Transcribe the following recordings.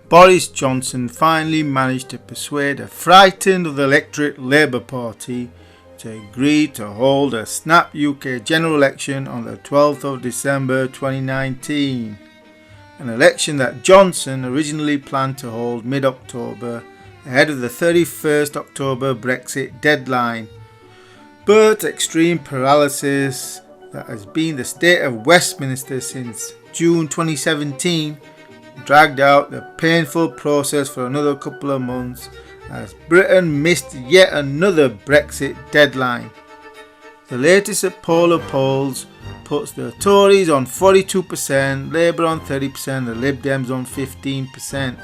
Boris Johnson finally managed to persuade a frightened of the electorate Labour Party to agree to hold a snap UK general election on the 12th of December 2019, an election that Johnson originally planned to hold mid-October ahead of the 31st October Brexit deadline. But extreme paralysis that has been the state of Westminster since June 2017 dragged out the painful process for another couple of months as Britain missed yet another Brexit deadline. The latest poll of polls puts the Tories on 42%, Labour on 30%, the Lib Dems on 15%,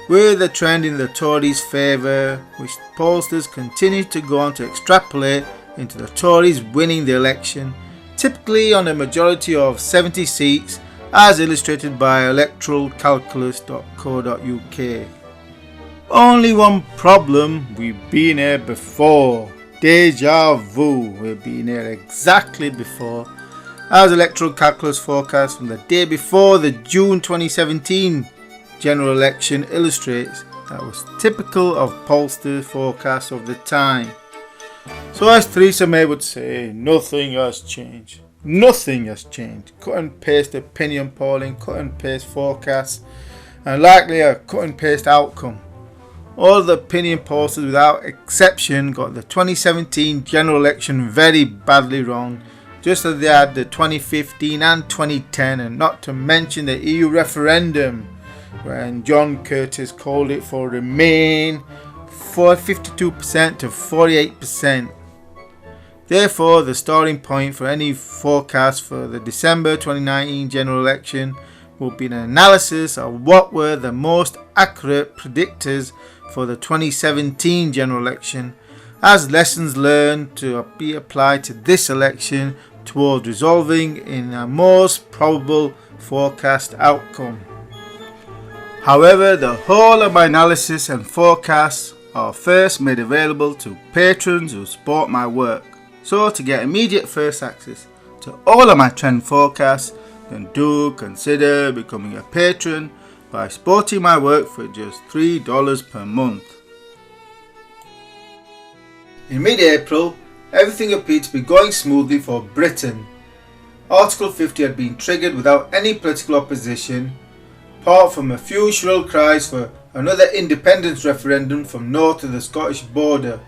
with the trend in the Tories' favour, which pollsters continue to go on to extrapolate into the Tories winning the election, typically on a majority of 70 seats, as illustrated by electoralcalculus.co.uk. Only one problem: we've been here before. Deja vu. We've been here exactly before, as electoral calculus forecast from the day before the June 2017 general election illustrates. That was typical of pollster forecasts of the time. So as Theresa May would say, nothing has changed. Nothing has changed. Cut and paste opinion polling, cut and paste forecasts, and likely a cut and paste outcome. All the opinion pollsters without exception got the 2017 general election very badly wrong, just as they had the 2015 and 2010, and not to mention the EU referendum, when John Curtis called it for Remain for 52% to 48%. Therefore, the starting point for any forecast for the December 2019 general election will be an analysis of what were the most accurate predictors for the 2017 general election, as lessons learned to be applied to this election towards resolving in a most probable forecast outcome. However, the whole of my analysis and forecasts are first made available to patrons who support my work. So to get immediate first access to all of my trend forecasts, then do consider becoming a patron by supporting my work for just $3 per month. In mid-April, everything appeared to be going smoothly for Britain. Article 50 had been triggered without any political opposition, apart from a few shrill cries for another independence referendum from north of the Scottish border.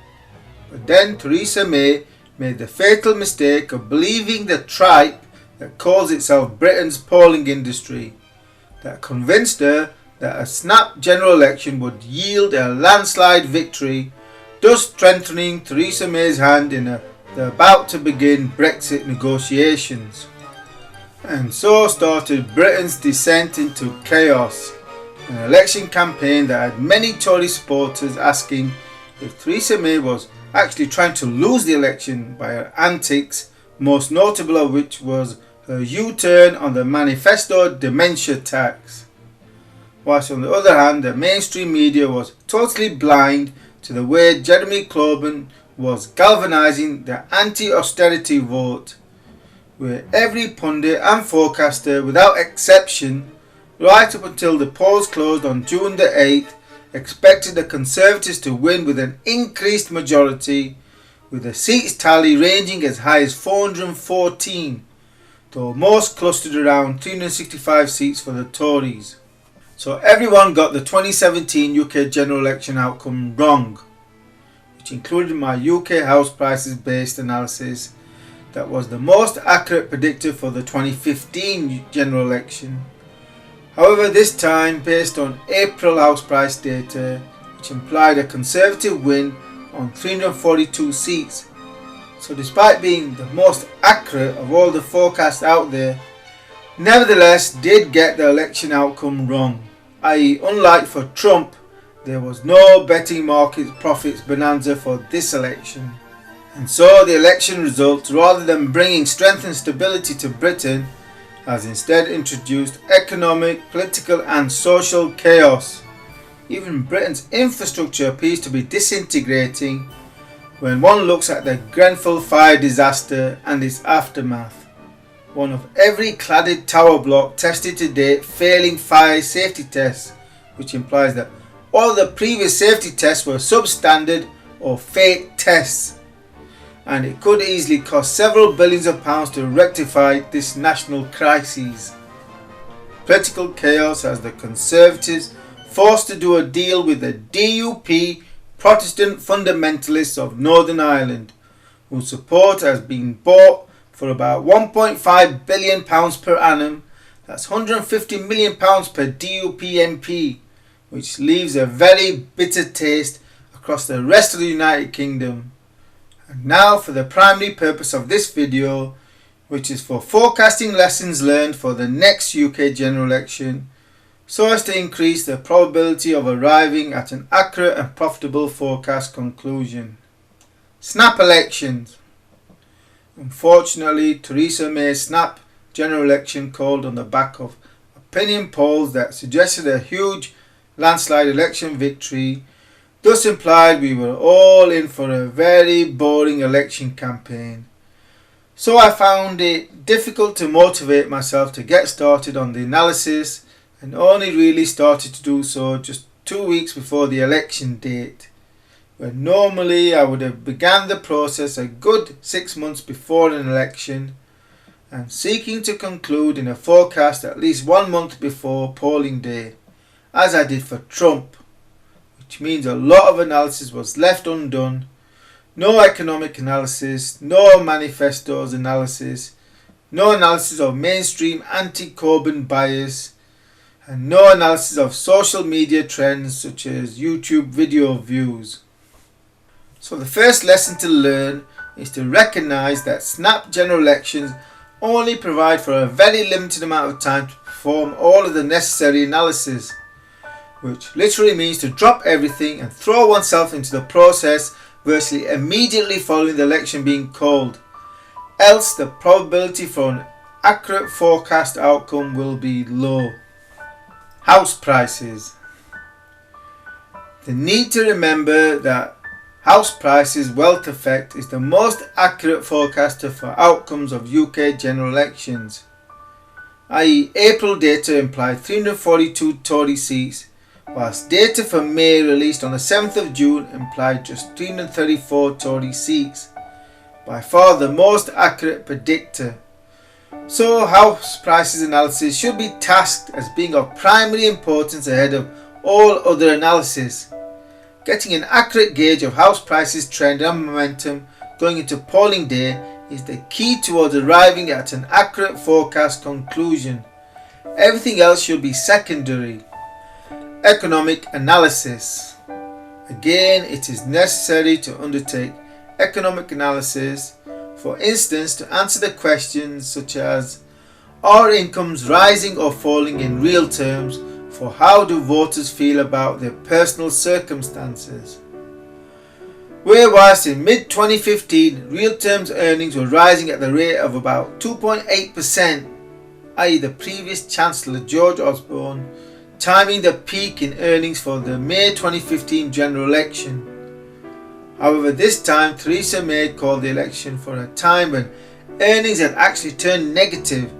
But then Theresa May made the fatal mistake of believing the tripe that calls itself Britain's polling industry, that convinced her that a snap general election would yield a landslide victory, thus strengthening Theresa May's hand in the about to begin Brexit negotiations. And so started Britain's descent into chaos, an election campaign that had many Tory supporters asking if Theresa May was actually trying to lose the election by her antics, most notable of which was her U-turn on the manifesto dementia tax. Whilst on the other hand, the mainstream media was totally blind to the way Jeremy Corbyn was galvanising the anti-austerity vote, where every pundit and forecaster without exception, right up until the polls closed on June the 8th, expected the Conservatives to win with an increased majority, with the seats tally ranging as high as 414, though most clustered around 365 seats for the Tories. So everyone got the 2017 UK general election outcome wrong, which included my UK house prices based analysis that was the most accurate predictor for the 2015 general election. However, this time based on April house price data, which implied a Conservative win on 342 seats. So despite being the most accurate of all the forecasts out there, nevertheless did get the election outcome wrong, i.e. unlike for Trump, there was no betting market profits bonanza for this election. And so the election results, rather than bringing strength and stability to Britain, has instead introduced economic, political and social chaos. Even Britain's infrastructure appears to be disintegrating when one looks at the Grenfell fire disaster and its aftermath. One of every cladded tower block tested to date failing fire safety tests, which implies that all the previous safety tests were substandard or fake tests, and it could easily cost several billions of pounds to rectify this national crisis. Political chaos has the Conservatives forced to do a deal with the DUP Protestant fundamentalists of Northern Ireland, whose support has been bought for about £1.5 billion per annum. That's £150 million per DUP MP, which leaves a very bitter taste across the rest of the United Kingdom. And now for the primary purpose of this video, which is for forecasting lessons learned for the next UK general election, so as to increase the probability of arriving at an accurate and profitable forecast conclusion. Snap elections. Unfortunately, Theresa May's snap general election called on the back of opinion polls that suggested a huge landslide election victory, thus implied we were all in for a very boring election campaign. So I found it difficult to motivate myself to get started on the analysis, and only really started to do so just 2 weeks before the election date, when normally I would have begun the process a good 6 months before an election, and seeking to conclude in a forecast at least 1 month before polling day, as I did for Trump, which means a lot of analysis was left undone. No economic analysis, no manifestos analysis, no analysis of mainstream anti-Corbyn bias, and no analysis of social media trends such as YouTube video views. So the first lesson to learn is to recognise that snap general elections only provide for a very limited amount of time to perform all of the necessary analysis, which literally means to drop everything and throw oneself into the process virtually immediately following the election being called, else the probability for an accurate forecast outcome will be low. House prices. The need to remember that house prices wealth effect is the most accurate forecaster for outcomes of UK general elections, i.e. April data implied 342 Tory seats, whilst data for May released on the 7th of June implied just 334 Tory seats, by far the most accurate predictor. So house prices analysis should be tasked as being of primary importance ahead of all other analysis. Getting an accurate gauge of house prices trend and momentum going into polling day is the key towards arriving at an accurate forecast conclusion. Everything else should be secondary. Economic analysis. Again, it is necessary to undertake economic analysis, for instance, to answer the questions such as: are incomes rising or falling in real terms? For how do voters feel about their personal circumstances? Where whilst in mid-2015 real terms earnings were rising at the rate of about 2.8%, i.e. the previous Chancellor George Osborne, timing the peak in earnings for the May 2015 general election. However, this time Theresa May called the election for a time when earnings had actually turned negative,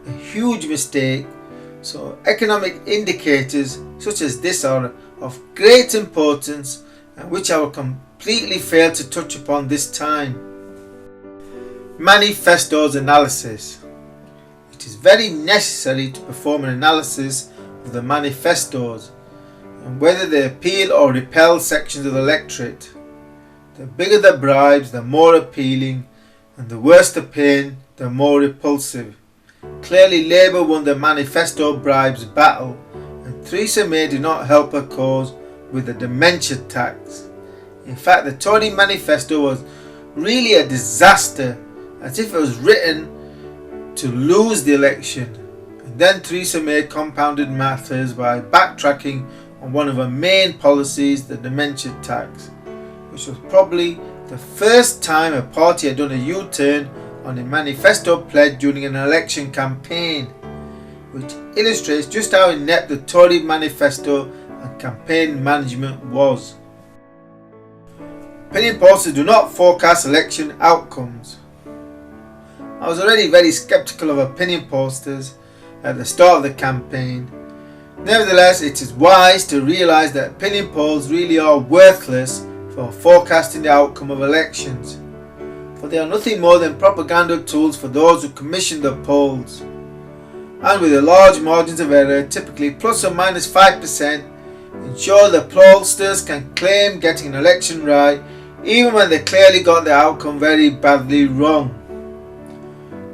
a huge mistake. So economic indicators such as this are of great importance, and which I will completely fail to touch upon this time. Manifestos analysis. It is very necessary to perform an analysis of the manifestos and whether they appeal or repel sections of the electorate. The bigger the bribes, the more appealing, and the worse the pain, the more repulsive. Clearly Labour won the manifesto bribes battle, and Theresa May did not help her cause with the dementia tax. In fact, the Tory manifesto was really a disaster, as if it was written to lose the election. And then Theresa May compounded matters by backtracking on one of her main policies, the dementia tax, which was probably the first time a party had done a U-turn on a manifesto pledge during an election campaign, which illustrates just how inept the Tory manifesto and campaign management was. Opinion pollsters do not forecast election outcomes. I was already very sceptical of opinion pollsters at the start of the campaign, Nevertheless, it is wise to realise that opinion polls really are worthless for forecasting the outcome of elections, for they are nothing more than propaganda tools for those who commission the polls. And with the large margins of error, typically plus or minus 5%, ensure the pollsters can claim getting an election right even when they clearly got the outcome very badly wrong.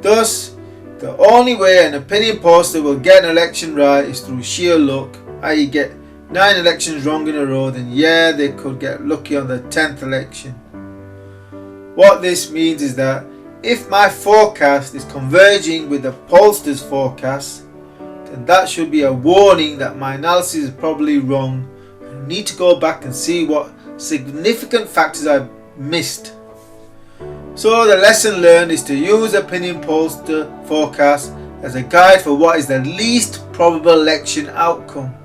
Thus, the only way an opinion pollster will get an election right is through sheer luck, i.e. get 9 elections wrong in a row, then yeah, they could get lucky on the 10th election. What this means is that if my forecast is converging with the pollster's forecast, then that should be a warning that my analysis is probably wrong. I need to go back and see what significant factors I've missed. So the lesson learned is to use opinion pollster forecast as a guide for what is the least probable election outcome.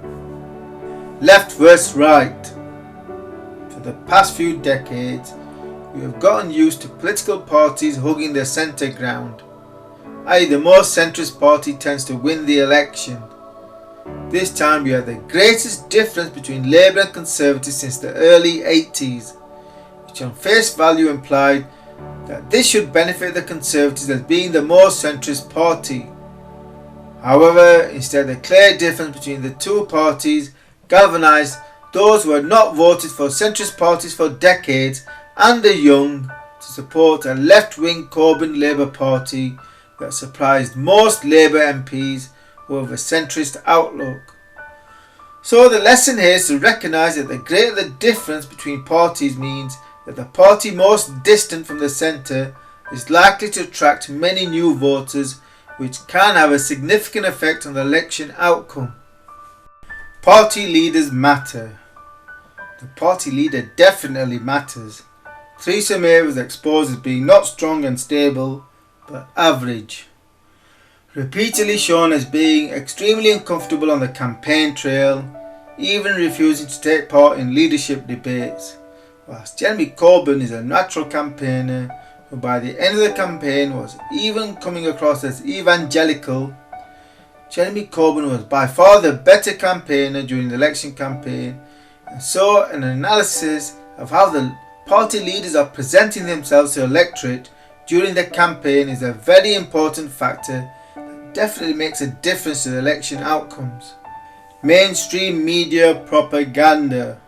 Left versus right. For the past few decades, we have gotten used to political parties hugging the centre ground, i.e. the most centrist party tends to win the election. This time we have the greatest difference between Labour and Conservatives since the early 80s, which on face value implied that this should benefit the Conservatives as being the most centrist party. However, instead the clear difference between the two parties galvanised those who had not voted for centrist parties for decades and the young to support a left-wing Corbyn Labour Party that surprised most Labour MPs who have a centrist outlook. So the lesson here is to recognise that the greater the difference between parties means that the party most distant from the centre is likely to attract many new voters, which can have a significant effect on the election outcome. Party leaders matter. The party leader definitely matters. Theresa May was exposed as being not strong and stable, but average. Repeatedly shown as being extremely uncomfortable on the campaign trail, even refusing to take part in leadership debates. Whilst Jeremy Corbyn is a natural campaigner who by the end of the campaign was even coming across as evangelical, Jeremy Corbyn was by far the better campaigner during the election campaign, and so an analysis of how the party leaders are presenting themselves to the electorate during the campaign is a very important factor that definitely makes a difference to the election outcomes. Mainstream media propaganda.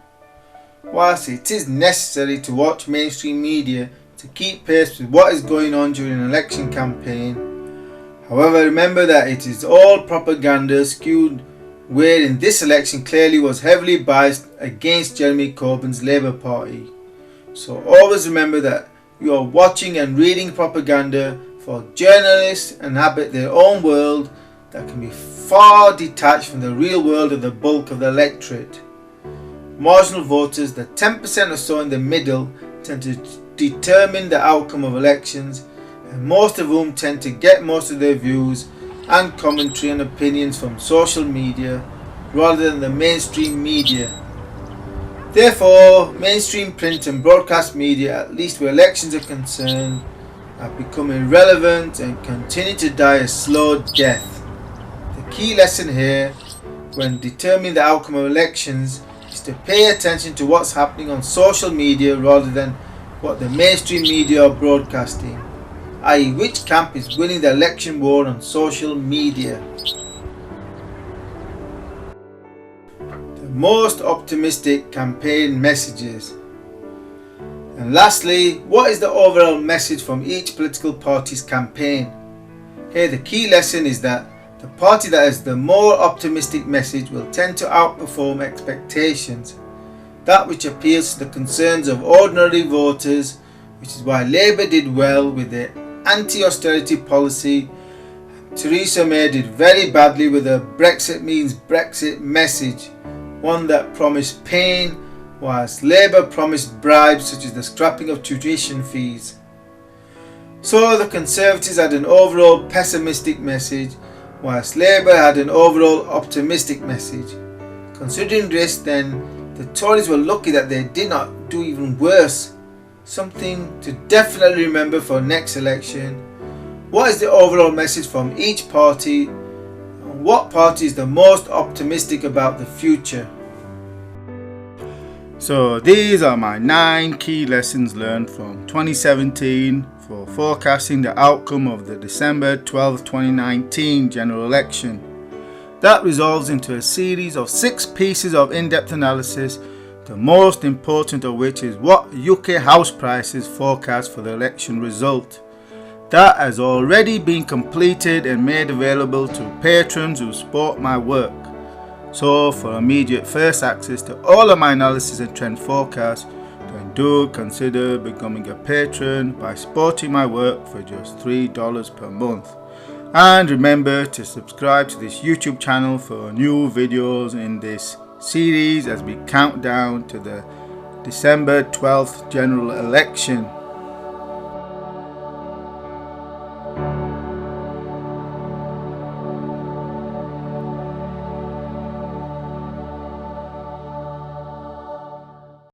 Whilst it is necessary to watch mainstream media to keep pace with what is going on during an election campaign, however, remember that it is all propaganda skewed, where in this election clearly was heavily biased against Jeremy Corbyn's Labour Party. So always remember that you are watching and reading propaganda, for journalists inhabit their own world that can be far detached from the real world of the bulk of the electorate. Marginal voters, the 10% or so in the middle, tend to determine the outcome of elections, and most of whom tend to get most of their views and commentary and opinions from social media rather than the mainstream media. Therefore, mainstream print and broadcast media, at least where elections are concerned, have become irrelevant and continue to die a slow death. The key lesson here, when determining the outcome of elections, is to pay attention to what's happening on social media rather than what the mainstream media are broadcasting, i.e. which camp is winning the election war on social media. The most optimistic campaign messages. And lastly, what is the overall message from each political party's campaign? Here the key lesson is that the party that has the more optimistic message will tend to outperform expectations, that which appeals to the concerns of ordinary voters, which is why Labour did well with their anti-austerity policy. Theresa May did very badly with her Brexit means Brexit message, one that promised pain, whilst Labour promised bribes such as the scrapping of tuition fees. So the Conservatives had an overall pessimistic message, whilst Labour had an overall optimistic message. Considering this, then, the Tories were lucky that they did not do even worse. Something to definitely remember for next election. What is the overall message from each party? what party is the most optimistic about the future? So these are my 9 key lessons learned from 2017 for forecasting the outcome of the December 12, 2019 general election. That resolves into a series of 6 pieces of in-depth analysis, the most important of which is what UK house prices forecast for the election result. That has already been completed and made available to patrons who support my work. So for immediate first access to all of my analysis and trend forecasts, then do consider becoming a patron by supporting my work for just $3 per month. And remember to subscribe to this YouTube channel for new videos in this series as we count down to the December 12th general election.